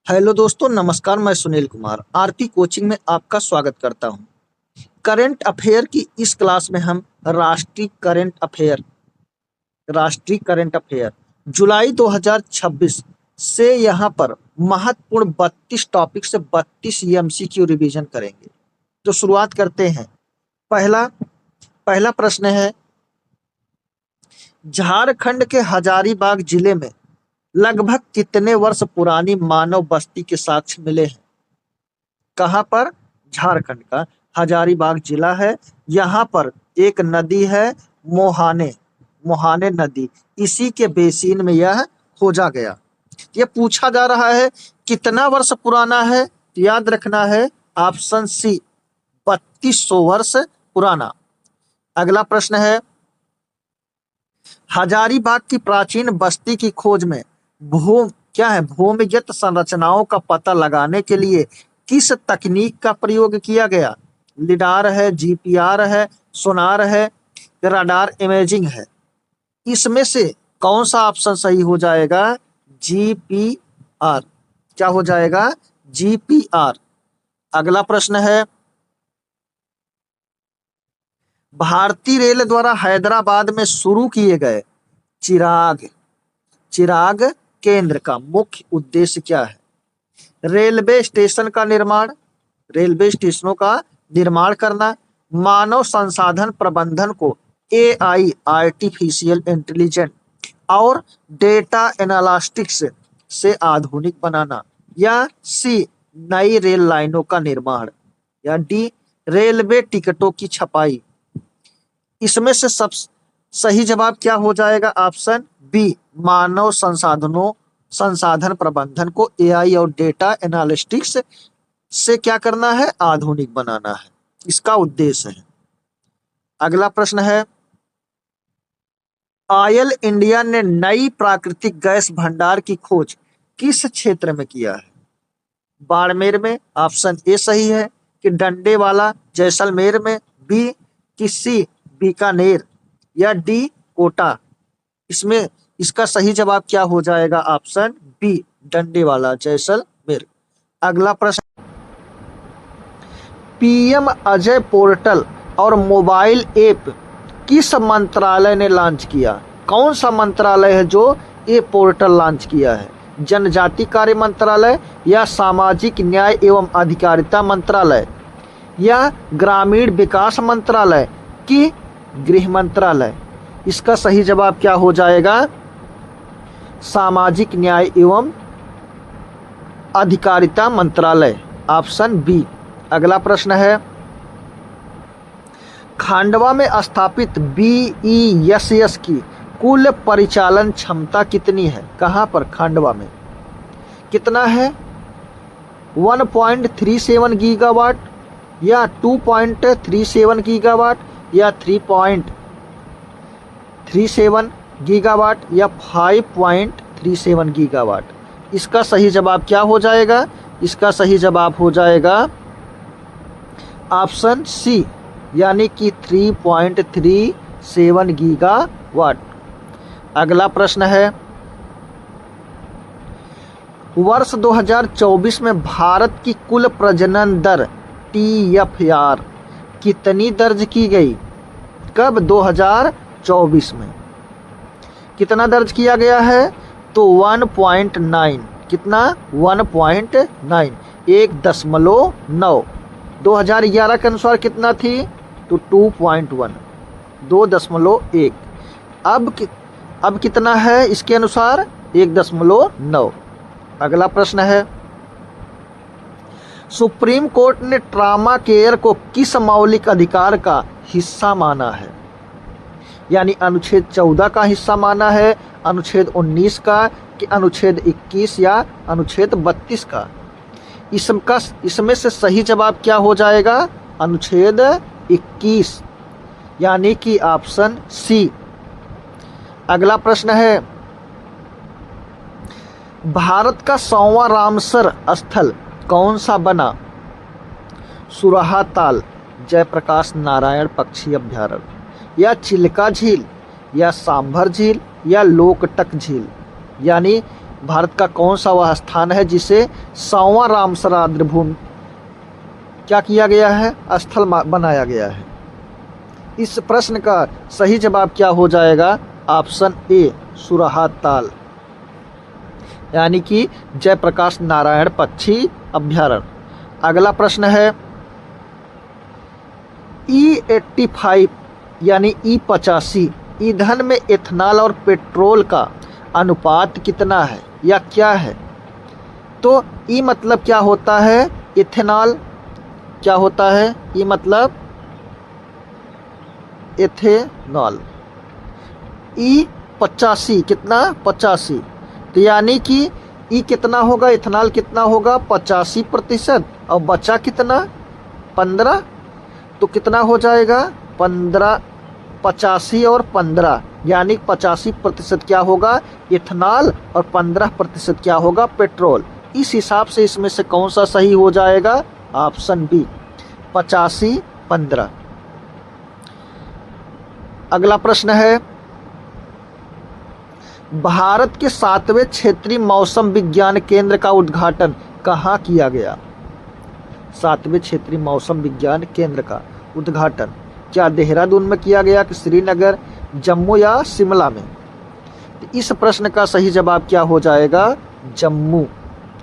Hello दोस्तों, नमस्कार। मैं सुनील कुमार आरती कोचिंग में आपका स्वागत करता हूं। करंट अफेयर की इस क्लास में हम राष्ट्रीय करंट अफेयर जुलाई 2026 से यहां पर महत्वपूर्ण 32 टॉपिक से 32 एमसीक्यू रिवीजन करेंगे। तो शुरुआत करते हैं। पहला पहला प्रश्न है, झारखंड के हजारीबाग जिले में लगभग कितने वर्ष पुरानी मानव बस्ती के साक्ष्य मिले हैं? कहाँ पर? झारखंड का हजारीबाग जिला है। यहाँ पर एक नदी है, मोहाने मोहाने नदी। इसी के बेसिन में यह खोजा गया। यह पूछा जा रहा है कितना वर्ष पुराना है। याद रखना है ऑप्शन सी, 3200 वर्ष पुराना। अगला प्रश्न है, हजारीबाग की प्राचीन बस्ती की खोज में भूमिगत संरचनाओं का पता लगाने के लिए किस तकनीक का प्रयोग किया गया? लिडार है, जीपीआर है, सोनार है, रडार इमेजिंग है। इसमें से कौन सा ऑप्शन सही हो जाएगा? जीपीआर। क्या हो जाएगा? जीपीआर। अगला प्रश्न है, भारतीय रेल द्वारा हैदराबाद में शुरू किए गए चिराग चिराग केंद्र का मुख्य उद्देश्य क्या है? रेलवे स्टेशनों का निर्माण करना, मानव संसाधन प्रबंधन को एआई आर्टिफिशियल इंटेलिजेंस और डेटा एनालिटिक्स से आधुनिक बनाना, या सी नई रेल लाइनों का निर्माण, या डी रेलवे टिकटों की छपाई। इसमें से सब सही जवाब क्या हो जाएगा? ऑप्शन बी, मानव संसाधन प्रबंधन को एआई और डेटा एनालिटिक्स से क्या करना है? आधुनिक बनाना है, इसका उद्देश्य है। अगला प्रश्न है, ऑयल इंडिया ने नई प्राकृतिक गैस भंडार की खोज किस क्षेत्र में किया है? बाड़मेर में, ऑप्शन ए सही है, कि डंडेवाला जैसलमेर में, बी कि सी बीकानेर, या डी कोटा। इसका सही जवाब क्या हो जाएगा? ऑप्शन बी, डंडेवाला जैसलमेर। अगला प्रश्न, पीएम अजय पोर्टल और मोबाइल ऐप किस मंत्रालय ने लॉन्च किया? कौन सा मंत्रालय है जो ये पोर्टल लॉन्च किया है? जनजाति कार्य मंत्रालय, या सामाजिक न्याय एवं अधिकारिता मंत्रालय, या ग्रामीण विकास मंत्रालय की गृह मंत्रालय? इसका सही जवाब क्या हो जाएगा? सामाजिक न्याय एवं अधिकारिता मंत्रालय, ऑप्शन बी। अगला प्रश्न है, खांडवा में स्थापित बीईएसएस की कुल परिचालन क्षमता कितनी है? कहां पर? खांडवा में। कितना है? 1.37 गीगावाट, या 2.37 गीगावाट, या 3.37 गीगावाट, या 5.37 गीगावाट? इसका सही जवाब क्या हो जाएगा? इसका सही जवाब हो जाएगा ऑप्शन सी, यानी कि 3.37 गीगावाट। अगला प्रश्न है, वर्ष 2024 में भारत की कुल प्रजनन दर TFR कितनी दर्ज की गई? कब? 2024 में। कितना दर्ज किया गया है? तो 1.9। कितना? 1.9, 1.9। 2011 के अनुसार कितना थी? तो 2.1, 2.1। अब कितना है इसके अनुसार? 1.9। अगला प्रश्न है, सुप्रीम कोर्ट ने ट्रामा केयर को किस मौलिक अधिकार का हिस्सा माना है? यानी अनुच्छेद 14 का हिस्सा माना है, अनुच्छेद 19 का, कि अनुच्छेद 21 या अनुच्छेद 32 का? इसमें से सही जवाब क्या हो जाएगा? अनुच्छेद 21, यानी कि ऑप्शन सी। अगला प्रश्न है, भारत का 100वां रामसर स्थल कौन सा बना? सुराहा ताल जयप्रकाश नारायण पक्षी अभ्यारण्य, या चिल्का झील, या सांभर झील, या लोकटक झील? यानी भारत का कौन सा वह स्थान है जिसे 100वां रामसर आर्द्रभूमि क्या किया गया है, स्थल बनाया गया है? इस प्रश्न का सही जवाब क्या हो जाएगा? ऑप्शन ए, सुरहात ताल, यानी कि जयप्रकाश नारायण पक्षी अभ्यारण्य। अगला प्रश्न है E85 यानी E85 ईंधन में एथनॉल और पेट्रोल का अनुपात कितना है या क्या है? तो ई मतलब क्या होता है? इथेनॉल। क्या होता है? ई मतलब एथेनॉल। E85 कितना? 85। तो यानी कि ई कितना होगा? इथेनॉल कितना होगा? 85%। और बचा कितना? 15। तो कितना हो जाएगा? 15, 85 और 15, यानी 85% क्या होगा? इथेनॉल और 15% क्या होगा? पेट्रोल। इस हिसाब से इसमें से कौन सा सही हो जाएगा? Option B, 85, 15। अगला प्रश्न है भारत के 7वें क्षेत्रीय मौसम विज्ञान केंद्र का उद्घाटन कहाँ किया गया? 7वें क्षेत्रीय मौसम विज्ञान केंद्र का उद्घाटन क्या देहरादून में किया गया कि श्रीनगर, जम्मू या शिमला में? तो इस प्रश्न का सही जवाब क्या हो जाएगा? जम्मू।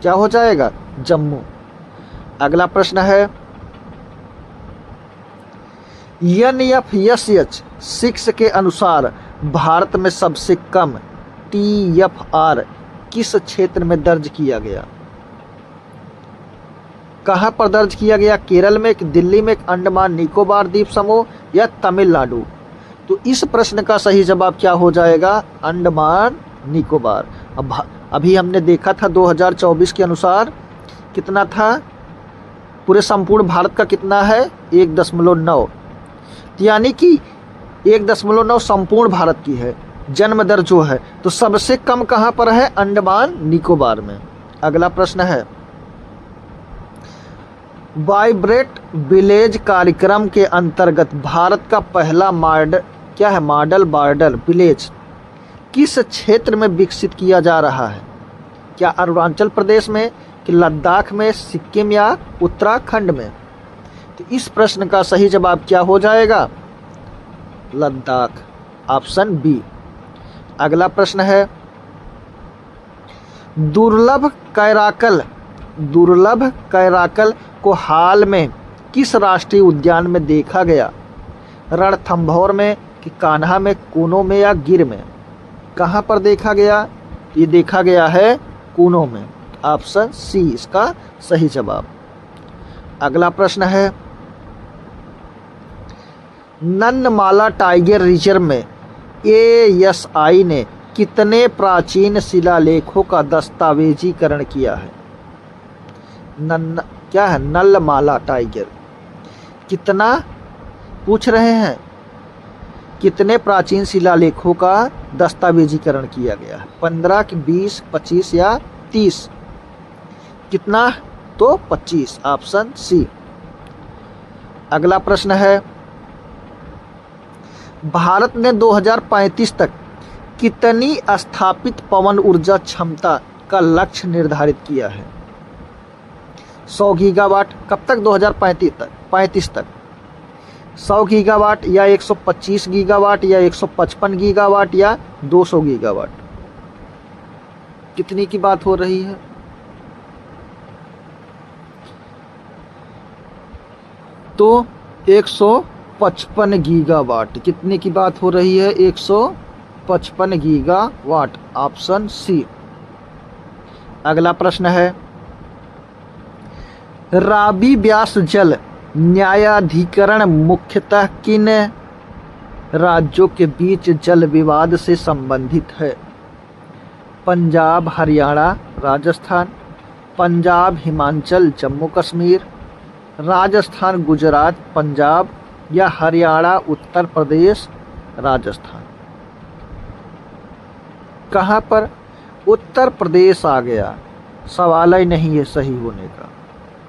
क्या हो जाएगा? जम्मू। अगला प्रश्न है NFSH 6 के अनुसार भारत में सबसे कम TFR किस क्षेत्र में दर्ज किया गया? कहाँ पर दर्ज किया गया? केरल में, दिल्ली में, अंडमान निकोबार द्वीप समूह या तमिलनाडु? तो इस प्रश्न का सही जवाब क्या हो जाएगा? अंडमान निकोबार। अब अभी हमने देखा था 2024 के अनुसार कितना था? पूरे संपूर्ण भारत का कितना है? 1.9। यानी कि 1.9 संपूर्ण भारत की है जन्म दर जो है। तो सबसे कम कहाँ पर है? अंडमान निकोबार में। अगला प्रश्न है वाइब्रेट विलेज कार्यक्रम के अंतर्गत भारत का पहला मॉडल बॉर्डर विलेज किस क्षेत्र में विकसित किया जा रहा है? क्या अरुणाचल प्रदेश में कि लद्दाख में, सिक्किम या उत्तराखंड में? तो इस प्रश्न का सही जवाब क्या हो जाएगा? Ladakh, option B. अगला प्रश्न है दुर्लभ कैराकल को हाल में किस राष्ट्रीय उद्यान में देखा गया? रणथंभौर में कि कान्हा में, कूनो में या गिर में? कहाँ पर देखा गया? ये देखा गया है कूनो में, ऑप्शन सी इसका सही जवाब। अगला प्रश्न है नन्नमाला टाइगर रिजर्व में ASI ने कितने प्राचीन शिलालेखों का दस्तावेजीकरण किया है? क्या है? नल्लमाला टाइगर कितना पूछ रहे हैं? कितने प्राचीन शिलालेखों का दस्तावेजीकरण किया गया है? 15 कि 20, 25 या 30? कितना? तो 25, ऑप्शन सी। अगला प्रश्न है भारत ने 2035 तक कितनी स्थापित पवन ऊर्जा क्षमता का लक्ष्य निर्धारित किया है? 100 गीगावाट। कब तक? 2035 तक। 100 गीगावाट या 125 गीगावाट या 155 गीगावाट या 200 गीगावाट? कितनी की बात हो रही है? तो 155 गीगावाट। कितने की बात हो रही है? 155 गीगावाट, ऑप्शन सी। अगला प्रश्न है रावी व्यास जल न्यायाधिकरण मुख्यतः किन राज्यों के बीच जल विवाद से संबंधित है? पंजाब, हरियाणा, राजस्थान, पंजाब, हिमाचल, जम्मू कश्मीर, राजस्थान, गुजरात, पंजाब या हरियाणा, उत्तर प्रदेश, राजस्थान? कहाँ पर? उत्तर प्रदेश आ गया, सवाल ही नहीं है सही होने का,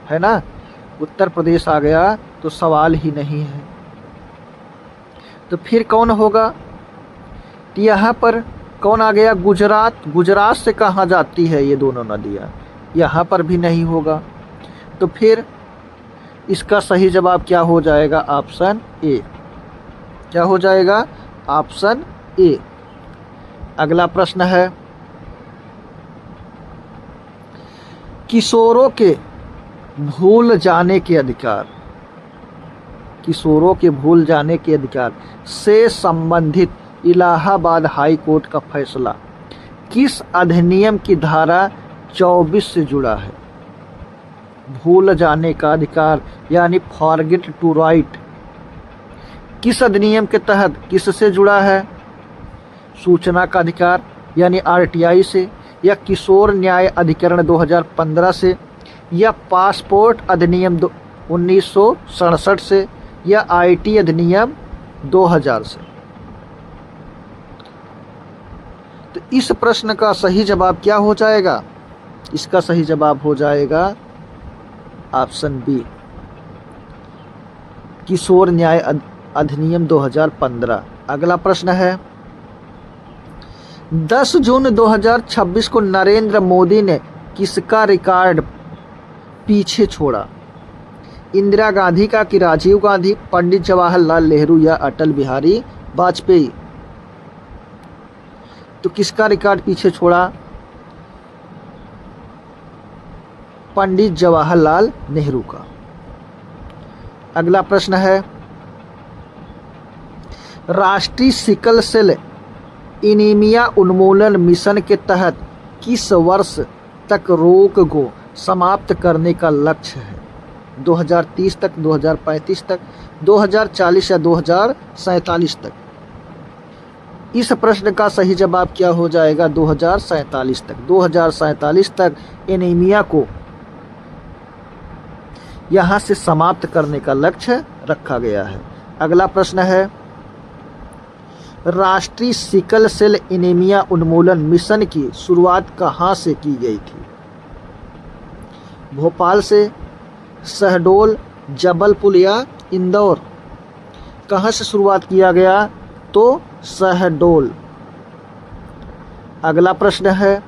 है ना? उत्तर प्रदेश आ गया तो सवाल ही नहीं है। तो फिर कौन होगा? यहाँ पर कौन आ गया? गुजरात। गुजरात से कहाँ जाती है ये दोनों नदियाँ? यहाँ पर भी नहीं होगा। तो फिर इसका सही जवाब क्या हो जाएगा? Option A. क्या हो जाएगा? Option A. अगला प्रश्न है, किशोरों के भूल जाने के अधिकार, किशोरों के भूल जाने के अधिकार से संबंधित इलाहाबाद हाई कोर्ट का फैसला किस अधिनियम की धारा 24 से जुड़ा है? भूल जाने का अधिकार यानी फॉरगेट टू राइट किस अधिनियम के तहत किससे जुड़ा है? सूचना का अधिकार यानी आरटीआई से, या किशोर न्याय अधिकरण 2015 से, या पासपोर्ट अधिनियम 1967 से, या आईटी अधिनियम 2000 से। तो इस प्रश्न का सही जवाब क्या हो जाएगा? इसका सही जवाब हो जाएगा ऑप्शन बी, किशोर न्याय अधिनियम 2015। अगला प्रश्न है, 10 जून 2026 को नरेंद्र मोदी ने किसका रिकॉर्ड पीछे छोड़ा? इंदिरा गांधी का कि राजीव गांधी, पंडित जवाहरलाल नेहरू या अटल बिहारी वाजपेयी? तो किसका रिकॉर्ड पीछे छोड़ा? पंडित जवाहरलाल नेहरू का। अगला प्रश्न है, राष्ट्रीय सिकल सेल एनीमिया उन्मूलन मिशन के तहत किस वर्ष तक रोग को समाप्त करने का लक्ष्य है? 2030 तक, 2035 तक, 2040 या 2047 तक? इस प्रश्न का सही जवाब क्या हो जाएगा? 2047 तक। 2047 तक एनीमिया को यहाँ से समाप्त करने का लक्ष्य रखा गया है। अगला प्रश्न है, राष्ट्रीय सिकल सेल एनीमिया उन्मूलन मिशन की शुरुआत कहाँ से की गई थी? भोपाल से, शहडोल, जबलपुर या इंदौर? कहाँ से शुरुआत किया गया? तो शहडोल। अगला प्रश्न है,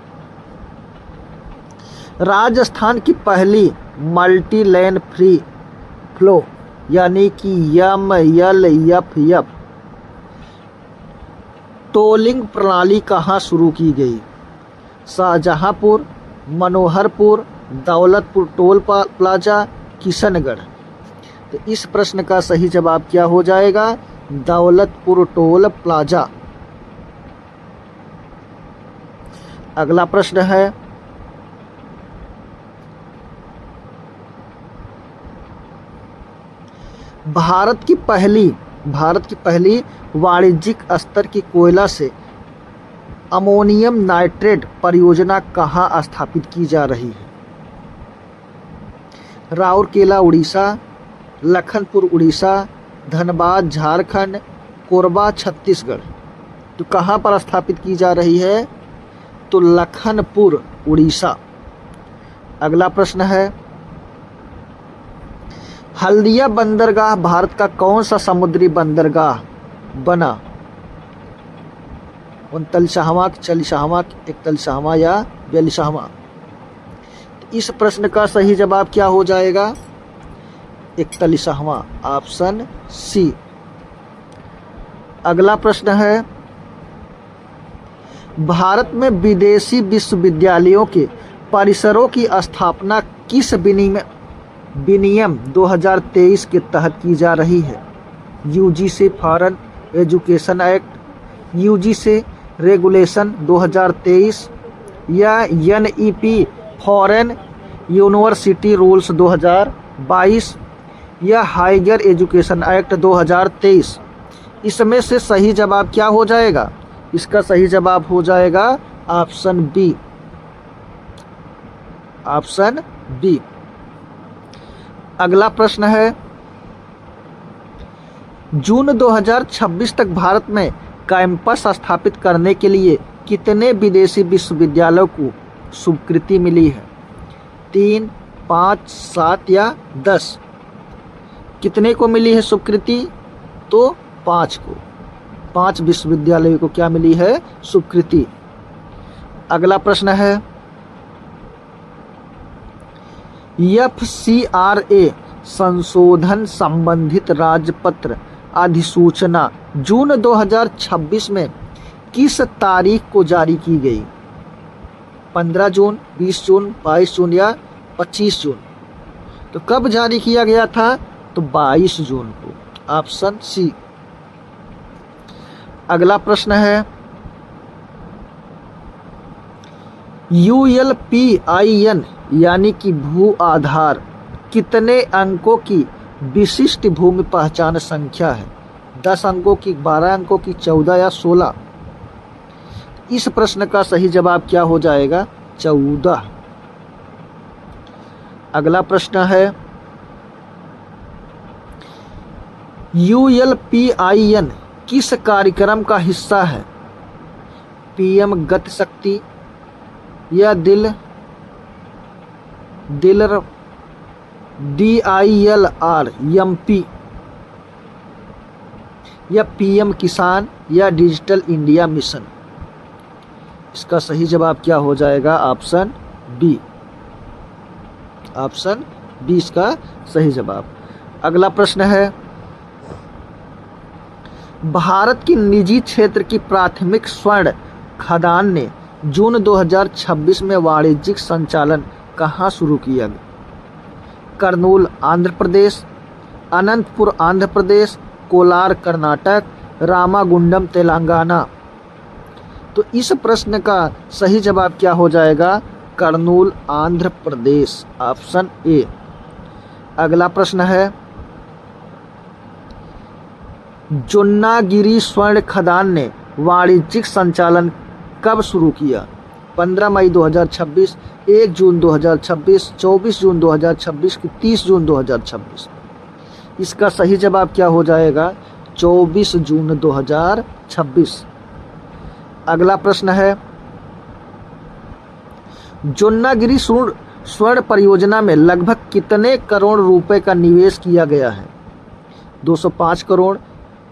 राजस्थान की पहली मल्टी लेन फ्री फ्लो यानी कि MLFF टोलिंग प्रणाली कहाँ शुरू की गई? Shahjahanpur, Manoharpur, Daulatpur toll plaza, Kishangarh? तो इस प्रश्न का सही जवाब क्या हो जाएगा? Daulatpur toll plaza. अगला प्रश्न है, भारत की पहली वाणिज्यिक स्तर की कोयला से अमोनियम नाइट्रेट परियोजना कहाँ स्थापित की जा रही है? राउरकेला उड़ीसा, लखनपुर उड़ीसा, धनबाद झारखंड, कोरबा छत्तीसगढ़? तो कहाँ पर स्थापित की जा रही है? तो लखनपुर उड़ीसा। अगला प्रश्न है, हल्दिया बंदरगाह भारत का कौन सा समुद्री बंदरगाह बना? 39वां, 40वां, 41वां या 42वां? इस प्रश्न का सही जवाब क्या हो जाएगा? 41वां, ऑप्शन सी। अगला प्रश्न है, भारत में विदेशी विश्वविद्यालयों के परिसरों की स्थापना किस विनियम 2023 के तहत की जा रही है? UGC foreign education act, UGC regulation 2023 या NEP फॉरेन यूनिवर्सिटी रूल्स 2022 या हाइगर एजुकेशन एक्ट 2023? इसमें से सही जवाब क्या हो जाएगा? इसका सही जवाब हो जाएगा ऑप्शन बी, ऑप्शन बी। अगला प्रश्न है, जून 2026 तक भारत में कैंपस स्थापित करने के लिए कितने विदेशी विश्वविद्यालयों को स्वीकृति मिली है? 3, 5, 7 या 10? कितने को मिली है स्वीकृति? तो 5 को। 5 विश्वविद्यालयों को क्या मिली है? स्वीकृति। अगला प्रश्न है FCRA संशोधन संबंधित राजपत्र अधिसूचना जून 2026 में किस तारीख को जारी की गई? 15 जून, 20 जून, 22 जून या 25 जून? तो कब जारी किया गया था? तो 22 जून को, ऑप्शन सी। अगला प्रश्न है ULPIN यानी कि भू आधार कितने अंकों की विशिष्ट भूमि पहचान संख्या है? 10 अंकों की, 12 अंकों की, 14 या 16? इस प्रश्न का सही जवाब क्या हो जाएगा? 14। अगला प्रश्न है ULPIN किस कार्यक्रम का हिस्सा है? PM गति शक्ति या DILR MP या PM किसान या डिजिटल इंडिया मिशन? इसका सही जवाब क्या हो जाएगा? Option B. ऑप्शन बी इसका सही जवाब। अगला प्रश्न है भारत की निजी क्षेत्र की प्राथमिक स्वर्ण खदान ने जून 2026 में वाणिज्यिक संचालन कहाँ शुरू किया? करनूल आंध्र प्रदेश, अनंतपुर आंध्र प्रदेश, कोलार कर्नाटक, रामागुंडम तेलंगाना? तो इस प्रश्न का सही जवाब क्या हो जाएगा? Kurnool Andhra Pradesh, option A. अगला प्रश्न है जोन्नागिरी स्वर्ण खदान ने वाणिज्यिक संचालन कब शुरू किया? 15 मई 2026, 1 जून 2026, 24 जून 2026 की 30 जून 2026? इसका सही जवाब क्या हो जाएगा? 24 जून 2026। अगला प्रश्न है जोन्नागिरी स्वर्ण परियोजना में लगभग कितने करोड़ रुपए का निवेश किया गया है? 205 करोड़,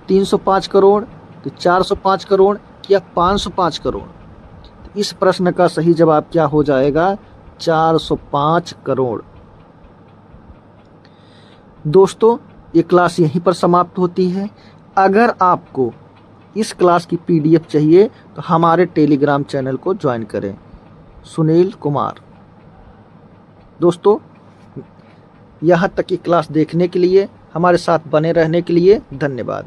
305 करोड़, 405 करोड़ या 505 करोड़? इस प्रश्न का सही जवाब क्या हो जाएगा? 405 करोड़। दोस्तों, ये क्लास यहीं पर समाप्त होती है। अगर आपको इस क्लास की PDF चाहिए तो हमारे टेलीग्राम चैनल को ज्वाइन करें, सुनील कुमार। दोस्तों, यहाँ तक की क्लास देखने के लिए, हमारे साथ बने रहने के लिए धन्यवाद।